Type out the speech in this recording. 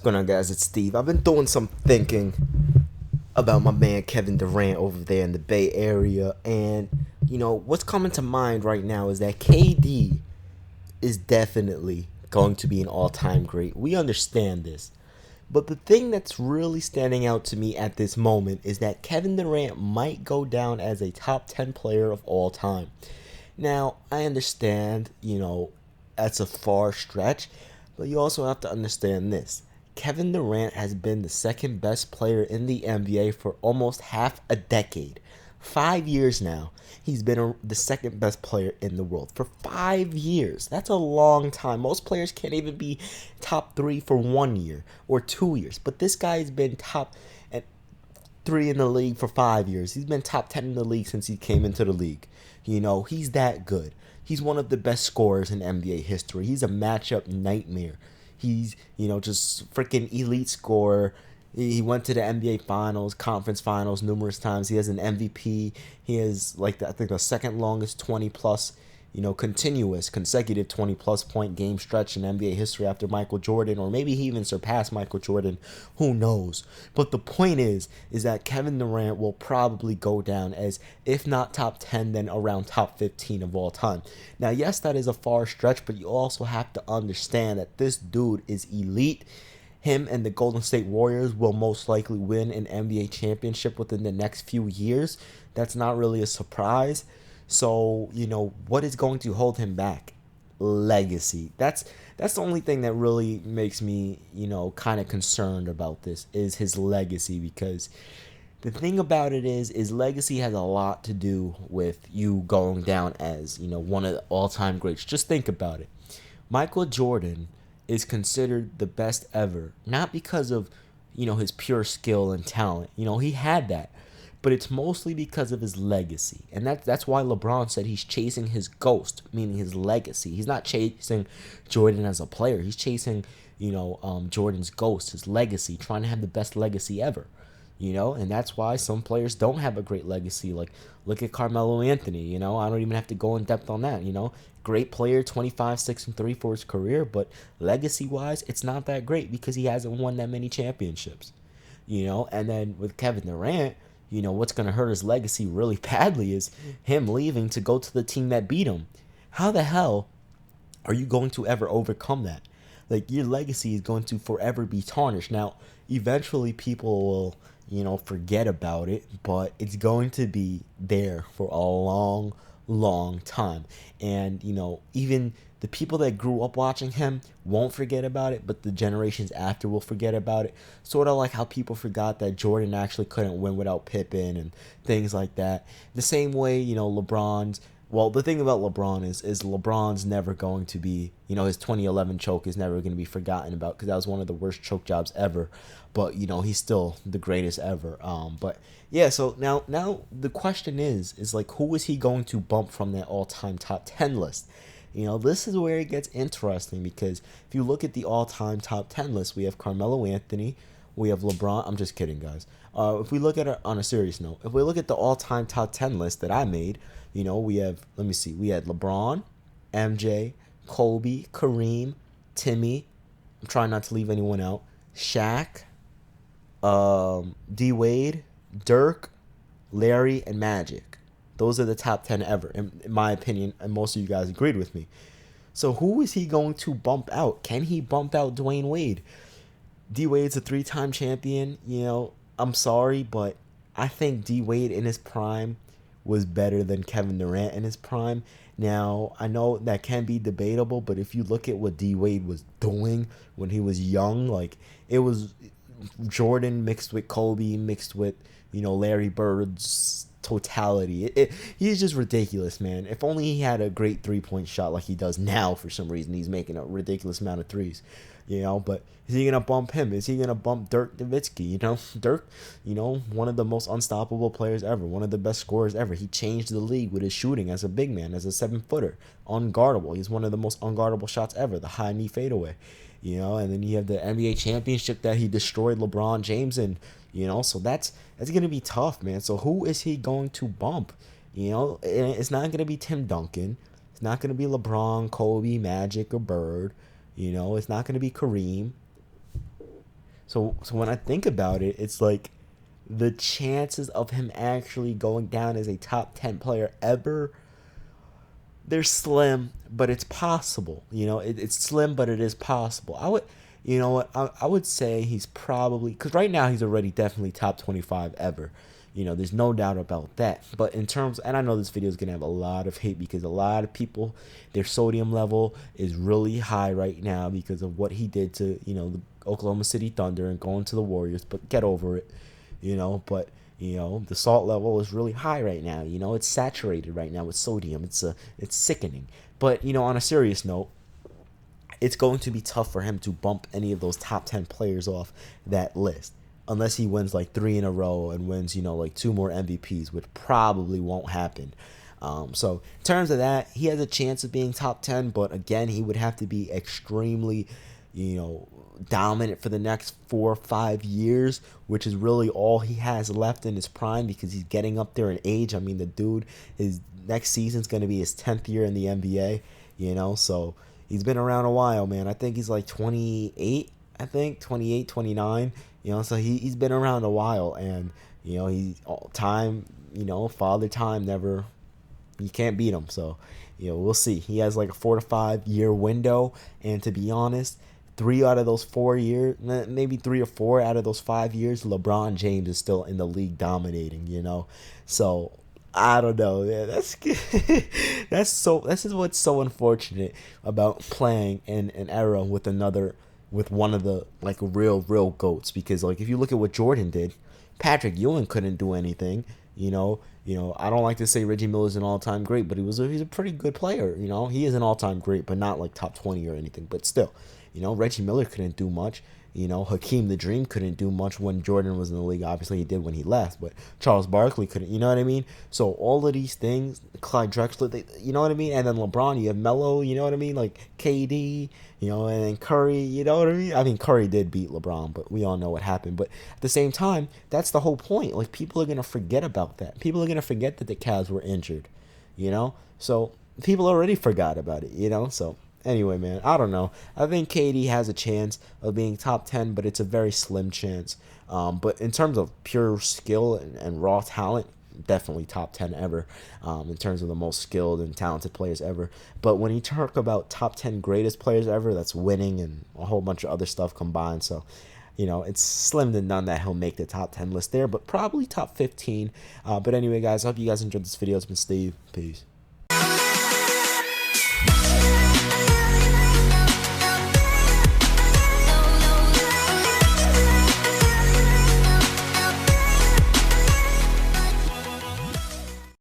going on, guys? It's Steve. I've been doing some thinking about my man Kevin Durant over there in the Bay Area, and what's coming to mind right now is that KD is definitely going to be an all-time great. We understand this. But the thing that's really standing out to me at this moment is that Kevin Durant might go down as a top 10 player of all time. Now, I understand, that's a far stretch, but you also have to understand this. Kevin Durant has been the second best player in the NBA for almost half a decade. 5 years now, he's been the second best player in the world for 5 years. That's a long time. Most players can't even be top three for 1 year or 2 years. But this guy's been top at three in the league for 5 years. He's been top 10 in the league since he came into the league. He's that good. He's one of the best scorers in NBA history. He's a matchup nightmare. He's, just freaking elite scorer. He went to the NBA Finals, Conference Finals numerous times. He has an MVP. He has, I think, the second longest 20-plus, continuous, consecutive 20-plus point game stretch in NBA history after Michael Jordan, or maybe he even surpassed Michael Jordan. Who knows? But the point is that Kevin Durant will probably go down as, if not top 10, then around top 15 of all time. Now, yes, that is a far stretch, but you also have to understand that this dude is elite. Him and the Golden State Warriors will most likely win an NBA championship within the next few years. That's not really a surprise. So, what is going to hold him back? Legacy. That's the only thing that really makes me, kind of concerned about this is his legacy, because the thing about it is legacy has a lot to do with you going down as, one of the all-time greats. Just think about it. Michael Jordan is considered the best ever, not because of, his pure skill and talent. He had that, but it's mostly because of his legacy. And that's why LeBron said he's chasing his ghost, meaning his legacy. He's not chasing Jordan as a player. He's chasing, Jordan's ghost, his legacy, trying to have the best legacy ever. And that's why some players don't have a great legacy. Like, look at Carmelo Anthony, I don't even have to go in depth on that, Great player, 25, 6, and 3 for his career, but legacy-wise, it's not that great because he hasn't won that many championships, And then with Kevin Durant, what's going to hurt his legacy really badly is him leaving to go to the team that beat him. How the hell are you going to ever overcome that? Your legacy is going to forever be tarnished. Now, eventually people will, forget about it, but it's going to be there for a long time. And, even the people that grew up watching him won't forget about it, but the generations after will forget about it. Sort of like how people forgot that Jordan actually couldn't win without Pippen and things like that. The same way, the thing about LeBron is LeBron's never going to be, his 2011 choke is never going to be forgotten about because that was one of the worst choke jobs ever. But, he's still the greatest ever. But yeah, so now the question is who is he going to bump from that all-time top 10 list? This is where it gets interesting because if you look at the all-time top 10 list, we have Carmelo Anthony, we have LeBron. I'm just kidding, guys. If we look at it on a serious note, if we look at the all-time top 10 list that I made, we have, let me see, we had LeBron, MJ, Kobe, Kareem, Timmy. I'm trying not to leave anyone out. Shaq, D Wade, Dirk, Larry, and Magic. Those are the top 10 ever, in my opinion, and most of you guys agreed with me. So who is he going to bump out? Can he bump out Dwyane Wade? D Wade's a 3-time champion. I'm sorry, but I think D Wade in his prime was better than Kevin Durant in his prime. Now, I know that can be debatable, but if you look at what D Wade was doing when he was young, it was Jordan mixed with Kobe, mixed with, Larry Bird's totality. He's just ridiculous, man. If only he had a great 3-point shot like he does now. For some reason, he's making a ridiculous amount of threes. But is he gonna bump him? Is he gonna bump Dirk Nowitzki? Dirk, one of the most unstoppable players ever, one of the best scorers ever. He changed the league with his shooting as a big man, as a 7-footer, unguardable. He's one of the most unguardable shots ever, the high knee fadeaway. And then you have the NBA championship that he destroyed LeBron James in. So that's gonna be tough, man. So who is he going to bump? It's not gonna be Tim Duncan. It's not gonna be LeBron, Kobe, Magic, or Bird. It's not going to be Kareem. So when I think about it, it's like the chances of him actually going down as a top 10 player ever, they're slim, but it's possible. It's slim, but it is possible. You know what, I would say he's probably, because right now he's already definitely top 25 ever. There's no doubt about that. But in terms, and I know this video is going to have a lot of hate because a lot of people, their sodium level is really high right now because of what he did to, the Oklahoma City Thunder and going to the Warriors. But get over it, but the salt level is really high right now. It's saturated right now with sodium. It's sickening. But on a serious note, it's going to be tough for him to bump any of those top 10 players off that list unless he wins like 3 in a row and wins, like 2 more MVPs, which probably won't happen. So in terms of that, he has a chance of being top 10, but again, he would have to be extremely, dominant for the next 4 or 5 years, which is really all he has left in his prime because he's getting up there in age. I mean, the dude, his next season's going to be his 10th year in the NBA, so he's been around a while, man. I think he's like 28, 28, 29, so he's been around a while, and, he's time, father time never, you can't beat him. So, we'll see. He has like a 4 to 5 year window, and to be honest, 3 out of those 4 years, maybe 3 or 4 out of those 5 years, LeBron James is still in the league dominating, So I don't know. Yeah, that's this is what's so unfortunate about playing in an era with one of the like real goats, because like if you look at what Jordan did, Patrick Ewing couldn't do anything. I don't like to say Reggie Miller's an all-time great, but he's a pretty good player. He is an all-time great, but not like top 20 or anything. But still, Reggie Miller couldn't do much. Hakeem the Dream couldn't do much when Jordan was in the league. Obviously, he did when he left, but Charles Barkley couldn't. You know what I mean? So all of these things, Clyde Drexler, you know what I mean? And then LeBron, you have Melo, you know what I mean? Like KD, and then Curry, you know what I mean? I mean, Curry did beat LeBron, but we all know what happened. But at the same time, that's the whole point. Like, people are going to forget about that. People are going to forget that the Cavs were injured, So people already forgot about it, So anyway, man, I don't know. I think KD has a chance of being top 10, but it's a very slim chance. But in terms of pure skill and raw talent, definitely top 10 ever, in terms of the most skilled and talented players ever. But when you talk about top 10 greatest players ever, that's winning and a whole bunch of other stuff combined. So, it's slim to none that he'll make the top 10 list there, but probably top 15. But anyway, guys, I hope you guys enjoyed this video. It's been Steve. Peace.